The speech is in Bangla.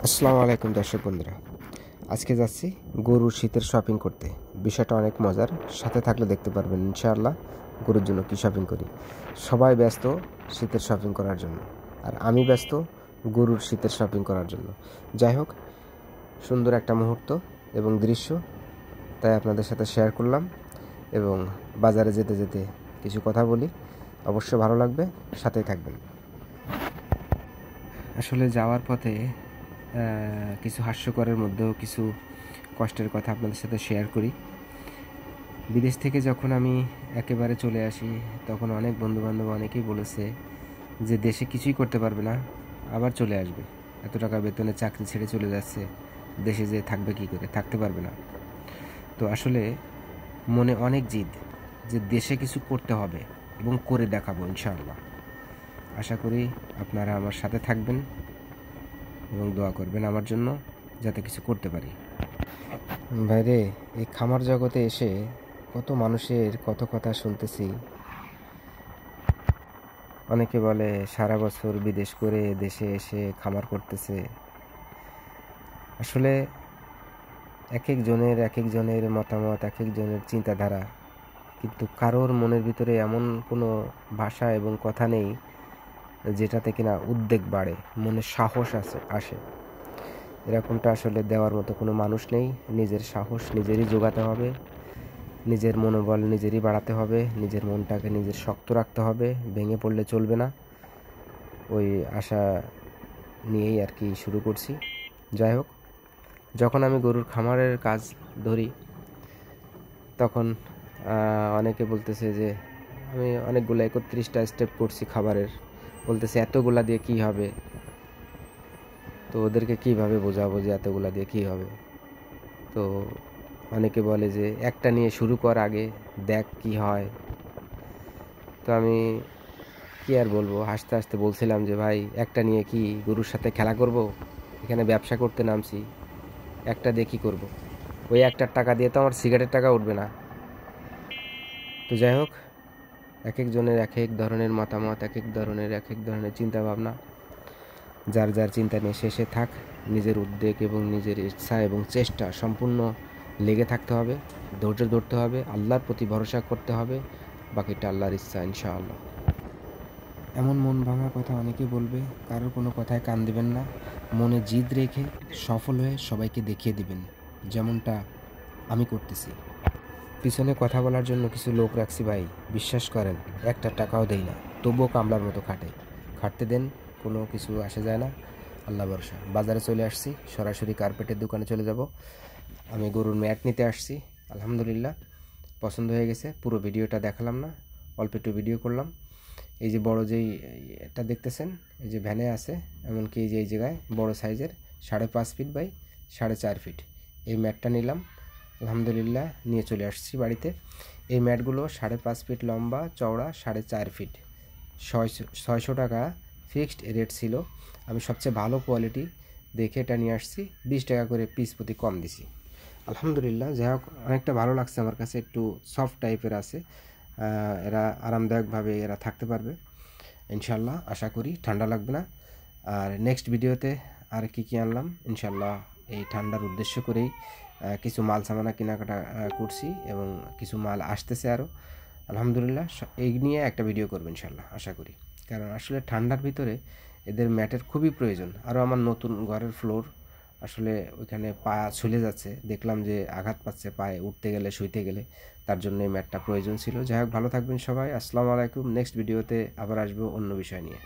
আসসালামু আলাইকুম দর্শক বন্ধুরা, আজকে যাচ্ছি গরুর শীতের শপিং করতে। বিষয়টা অনেক মজার, সাথে থাকলে দেখতে পারবেন ইনশাআল্লাহ গরুর জন্য কি শপিং করি। সবাই ব্যস্ত শীতের শপিং করার জন্য, আর আমি ব্যস্ত গরুর শীতের শপিং করার জন্য। যাই হোক, সুন্দর একটা মুহূর্ত এবং দৃশ্য, তাই আপনাদের সাথে শেয়ার করলাম এবং বাজারে যেতে যেতে কিছু কথা বলি। অবশ্যই ভালো লাগবে, সাথেই থাকবেন। আসলে যাওয়ার পথে কিছু হাস্যকরের মধ্যেও কিছু কষ্টের কথা আপনাদের সাথে শেয়ার করি। বিদেশ থেকে যখন আমি একেবারে চলে আসি, তখন অনেক বন্ধুবান্ধব অনেকেই বলেছে যে দেশে কিছুই করতে পারবে না, আবার চলে আসবে। এত টাকা বেতনে চাকরি ছেড়ে চলে যাচ্ছে, দেশে যে থাকবে কী করে, থাকতে পারবে না। তো আসলে মনে অনেক জিদ যে দেশে কিছু করতে হবে এবং করে দেখাবো ইনশাআল্লাহ। আশা করি আপনারা আমার সাথে থাকবেন এবং দোয়া করবেন আমার জন্য, যাতে কিছু করতে পারি। বাইরে এই খামার জগতে এসে কত মানুষের কত কথা শুনতেছি। অনেকে বলে সারা বছর বিদেশ করে দেশে এসে খামার করতেছে। আসলে এক একজনের মতামত, এক একজনের চিন্তাধারা, কিন্তু কারোর মনের ভিতরে এমন কোনো ভাষা এবং কথা নেই যেটাতে কিনা উদ্বেগ বাড়ে, মনে সাহস আসে। এরকমটা আসলে দেওয়ার মতো কোনো মানুষ নেই। নিজের সাহস নিজেরই জোগাতে হবে, নিজের মনোবল নিজেরই বাড়াতে হবে, নিজের মনটাকে নিজের শক্ত রাখতে হবে, ভেঙে পড়লে চলবে না। ওই আশা নিয়েই আর কি শুরু করছি। যাই হোক, যখন আমি গরুর খামারের কাজ ধরি, তখন অনেকে বলতেছে যে আমি অনেকগুলো 31টা স্টেপ করছি খাবারের, বলতেছে এতগুলা দিয়ে কি হবে। তো ওদেরকে কীভাবে বোঝাবো যে এতগুলা দিয়ে কী হবে। তো অনেকে বলে যে একটা নিয়ে শুরু কর, আগে দেখ কি হয়। তো আমি কি আর বলবো, হাসতে হাসতে বলছিলাম যে ভাই, একটা নিয়ে কি গরুর সাথে খেলা করব? এখানে ব্যবসা করতে নামছি, একটা দিয়ে কী করবো? ওই একটার টাকা দিয়ে তো আমার সিগারেটের টাকা উঠবে না। তো যাই হোক, এক একজনের এক এক ধরনের মতামত, এক এক ধরনের চিন্তাভাবনা। যার যার চিন্তা নিয়ে শেষে থাক। নিজের উদ্বেগ এবং নিজের ইচ্ছা এবং চেষ্টা সম্পূর্ণ লেগে থাকতে হবে, ধৈর্য ধরতে হবে, আল্লাহর প্রতি ভরসা করতে হবে, বাকিটা আল্লাহর ইচ্ছা ইনশাআল্লাহ। এমন মন ভাঙা কথা অনেকেই বলবে, কারোর কোনো কথায় কান দিবেন না। মনে জিদ রেখে সফল হয়ে সবাইকে দেখিয়ে দিবেন, যেমনটা আমি করতেছি। পিছনে কথা বলার জন্য কিছু লোক রাখছি ভাই, বিশ্বাস করেন একটা টাকাও দেই না, তবুও কামলার মতো খাটতে দেন, কোনো কিছু আসে যায় না। আল্লাহ ভরসা। বাজারে চলে আসছি, সরাসরি কার্পেটের দোকানে চলে যাব। আমি গরুর ম্যাট নিতে আসছি। আলহামদুলিল্লাহ পছন্দ হয়ে গেছে। পুরো ভিডিওটা দেখালাম না, অল্প একটু ভিডিও করলাম। এই যে বড় যেই এটা দেখতেছেন, এই যে ভ্যানে আছে, এমনকি এই যে এই জায়গায় বড় সাইজের 5.5 ফিট বাই 4.5 ফিট এই ম্যাটটা নিলাম। আলহামদুলিল্লাহ নিয়ে চলে আসছি বাড়িতে। এই ম্যাটগুলো 5.5 ফিট লম্বা, চওড়া 4.5 ফিট। 600 টাকা ফিক্সড রেট ছিল। আমি সবচেয়ে ভালো কোয়ালিটি দেখে এটা নিয়ে আসছি, 20 টাকা করে পিস প্রতি কম দিছি। আলহামদুলিল্লাহ, যাই হোক অনেকটা ভালো লাগছে আমার কাছে। একটু সফট টাইপের আছে, এরা আরামদায়কভাবে এরা থাকতে পারবে ইনশাল্লাহ। আশা করি ঠান্ডা লাগবে না। আর নেক্সট ভিডিওতে আর কি আনলাম ইনশাল্লাহ, এই ঠান্ডার উদ্দেশ্য করেই কিছু মাল সামানা কেনাকাটা করছি এবং কিছু মাল আসতেছে আরও। আলহামদুলিল্লাহ এই নিয়ে একটা ভিডিও করবো ইনশাল্লাহ, আশা করি। কারণ আসলে ঠান্ডার ভিতরে এদের ম্যাটের খুবই প্রয়োজন। আরও আমার নতুন ঘরের ফ্লোর, আসলে ওইখানে পা ছুলে যাচ্ছে, দেখলাম যে আঘাত পাচ্ছে পায়ে, উঠতে গেলে শুইতে গেলে, তার জন্য এই ম্যাটটা প্রয়োজন ছিল। যাই হোক, ভালো থাকবেন সবাই। আসসালামু আলাইকুম। নেক্সট ভিডিওতে আবার আসবো অন্য বিষয় নিয়ে।